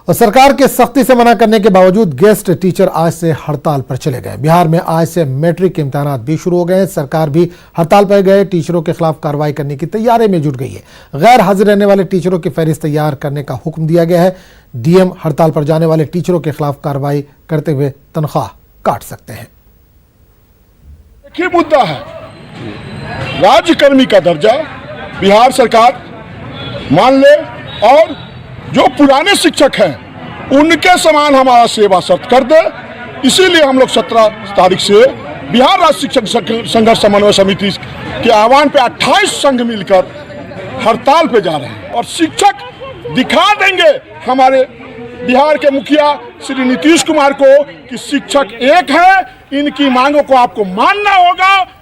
और सरकार के सख्ती से मना करने के बावजूद गेस्ट टीचर आज से हड़ताल पर चले गए। बिहार में आज से मैट्रिक के इम्तिहानात भी शुरू हो गए हैं। सरकार भी हड़ताल पर गए टीचरों के खिलाफ कार्रवाई करने की तैयारी में जुट गई है। गैर हाजिर रहने वाले टीचरों की फहरिस्त तैयार करने का हुक्म दिया गया है। डीएम हड़ताल पर जाने वाले टीचरों के खिलाफ कार्रवाई करते हुए तनख्वाह काट सकते हैं। एक ही मुद्दा है, राज्यकर्मी का दर्जा बिहार सरकार मान ले और जो पुराने शिक्षक हैं उनके समान हमारा सेवा शर्त कर दे। इसीलिए हम लोग 17 तारीख से बिहार राज्य शिक्षक संघर्ष समन्वय समिति के आह्वान पे 28 संघ मिलकर हड़ताल पे जा रहे हैं और शिक्षक दिखा देंगे हमारे बिहार के मुखिया श्री नीतीश कुमार को कि शिक्षक एक है, इनकी मांगों को आपको मानना होगा।